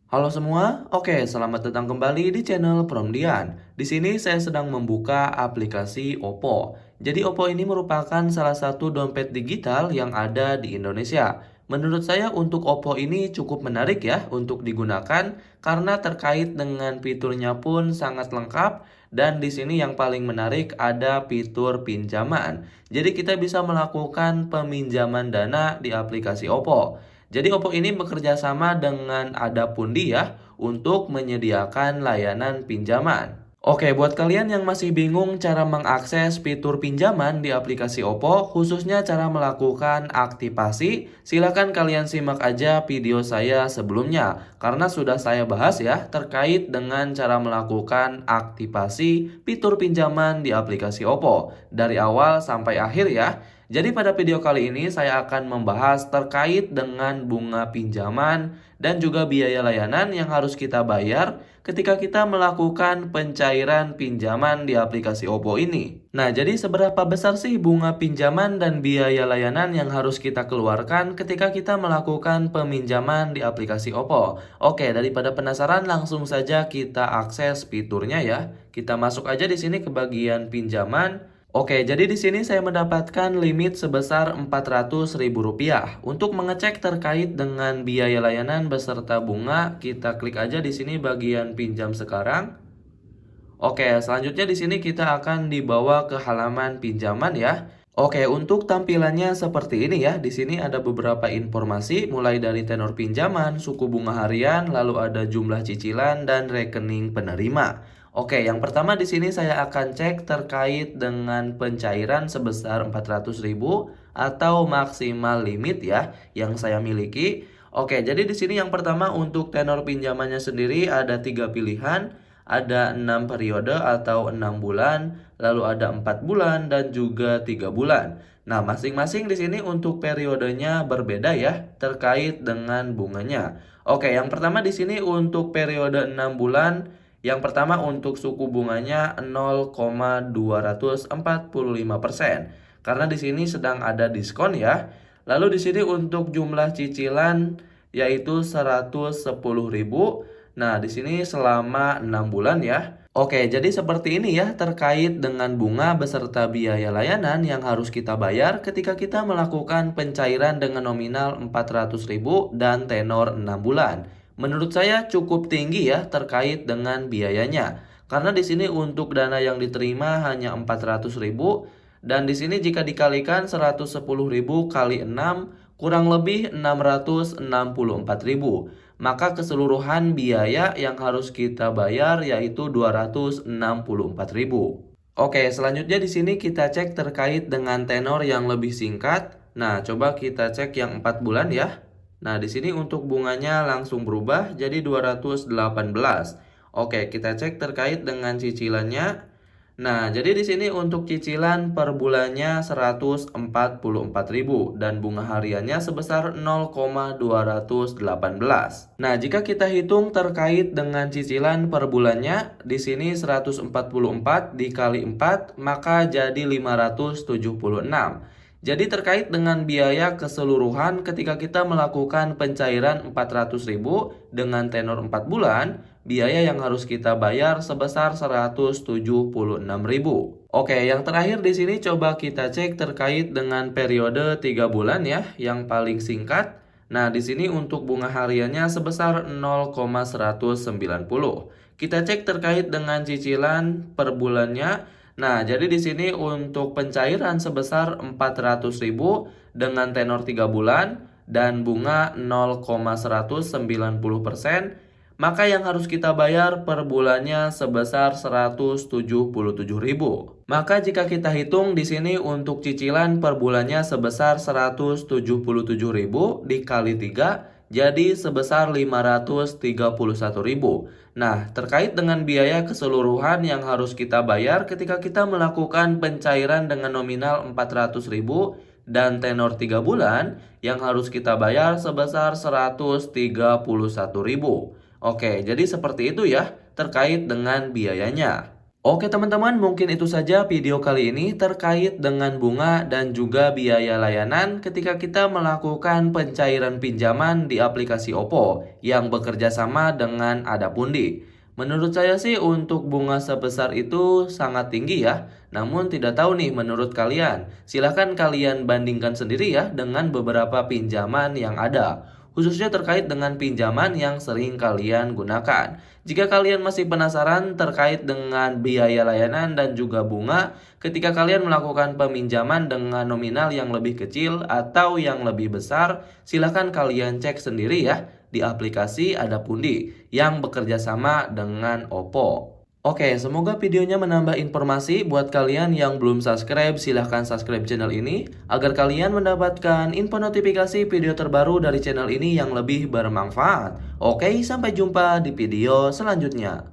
Halo semua, oke selamat datang kembali di channel Promdian. Di sini saya sedang membuka aplikasi Oppo. Jadi Oppo ini merupakan salah satu dompet digital yang ada di Indonesia. Menurut saya untuk Oppo ini cukup menarik ya untuk digunakan karena terkait dengan fiturnya pun sangat lengkap dan di sini yang paling menarik ada fitur pinjaman. Jadi kita bisa melakukan peminjaman dana di aplikasi Oppo. Jadi Oppo ini bekerja sama dengan Adapundi ya untuk menyediakan layanan pinjaman. Oke, buat kalian yang masih bingung cara mengakses fitur pinjaman di aplikasi Oppo, khususnya cara melakukan aktivasi, silakan kalian simak aja video saya sebelumnya, karena sudah saya bahas ya terkait dengan cara melakukan aktivasi fitur pinjaman di aplikasi Oppo, dari awal sampai akhir ya. Jadi pada video kali ini saya akan membahas terkait dengan bunga pinjaman dan juga biaya layanan yang harus kita bayar ketika kita melakukan pencairan pinjaman di aplikasi Oppo ini. Nah, jadi seberapa besar sih bunga pinjaman dan biaya layanan yang harus kita keluarkan ketika kita melakukan peminjaman di aplikasi Oppo? Oke, daripada penasaran langsung saja kita akses fiturnya ya. Kita masuk aja di sini ke bagian pinjaman. Oke, jadi di sini saya mendapatkan limit sebesar Rp400.000. Untuk mengecek terkait dengan biaya layanan beserta bunga, kita klik aja di sini bagian pinjam sekarang. Oke, selanjutnya di sini kita akan dibawa ke halaman pinjaman ya. Oke, untuk tampilannya seperti ini ya. Di sini ada beberapa informasi mulai dari tenor pinjaman, suku bunga harian, lalu ada jumlah cicilan dan rekening penerima. Oke, yang pertama di sini saya akan cek terkait dengan pencairan sebesar 400.000 atau maksimal limit ya yang saya miliki. Oke, jadi di sini yang pertama untuk tenor pinjamannya sendiri ada tiga pilihan. Ada 6 periode atau 6 bulan, lalu ada 4 bulan dan juga 3 bulan. Nah, masing-masing di sini untuk periodenya berbeda ya, terkait dengan bunganya. Oke, yang pertama di sini untuk periode 6 bulan, yang pertama untuk suku bunganya 0,245%. Karena di sini sedang ada diskon ya. Lalu di sini untuk jumlah cicilan yaitu 110.000. Nah, di sini selama 6 bulan ya. Oke, jadi seperti ini ya terkait dengan bunga beserta biaya layanan yang harus kita bayar ketika kita melakukan pencairan dengan nominal 400.000 dan tenor 6 bulan. Menurut saya cukup tinggi ya terkait dengan biayanya. Karena di sini untuk dana yang diterima hanya 400.000 dan di sini jika dikalikan 110.000 kali 6 kurang lebih 664.000. Maka keseluruhan biaya yang harus kita bayar yaitu 264.000. Oke, selanjutnya di sini kita cek terkait dengan tenor yang lebih singkat. Nah, coba kita cek yang 4 bulan ya. Nah, di sini untuk bunganya langsung berubah jadi 218. Oke, kita cek terkait dengan cicilannya. Nah, jadi di sini untuk cicilan per bulannya 144.000 dan bunga hariannya sebesar 0,218. Nah, jika kita hitung terkait dengan cicilan per bulannya, di sini 144 dikali 4 maka jadi 576. Jadi terkait dengan biaya keseluruhan ketika kita melakukan pencairan 400.000 dengan tenor 4 bulan, biaya yang harus kita bayar sebesar 176.000. Oke, yang terakhir di sini coba kita cek terkait dengan periode 3 bulan ya, yang paling singkat. Nah, di sini untuk bunga hariannya sebesar 0,190. Kita cek terkait dengan cicilan per bulannya. Nah, jadi di sini untuk pencairan sebesar 400.000 dengan tenor 3 bulan dan bunga 0,190%, maka yang harus kita bayar per bulannya sebesar 177.000. Maka jika kita hitung di sini untuk cicilan per bulannya sebesar 177.000 dikali 3 jadi sebesar 531.000. Nah, terkait dengan biaya keseluruhan yang harus kita bayar ketika kita melakukan pencairan dengan nominal 400.000 dan tenor 3 bulan yang harus kita bayar sebesar 131.000. Oke, jadi seperti itu ya terkait dengan biayanya. Oke teman-teman, mungkin itu saja video kali ini terkait dengan bunga dan juga biaya layanan ketika kita melakukan pencairan pinjaman di aplikasi Oppo yang bekerja sama dengan Adapundi. Menurut saya sih untuk bunga sebesar itu sangat tinggi ya. Namun tidak tahu nih menurut kalian. Silahkan kalian bandingkan sendiri ya dengan beberapa pinjaman yang ada, khususnya terkait dengan pinjaman yang sering kalian gunakan. Jika kalian masih penasaran terkait dengan biaya layanan dan juga bunga ketika kalian melakukan peminjaman dengan nominal yang lebih kecil atau yang lebih besar, silahkan kalian cek sendiri ya di aplikasi Adapundi yang bekerja sama dengan Oppo. Oke, semoga videonya menambah informasi buat kalian yang belum subscribe. Silahkan subscribe channel ini agar kalian mendapatkan info notifikasi video terbaru dari channel ini yang lebih bermanfaat. Oke, sampai jumpa di video selanjutnya.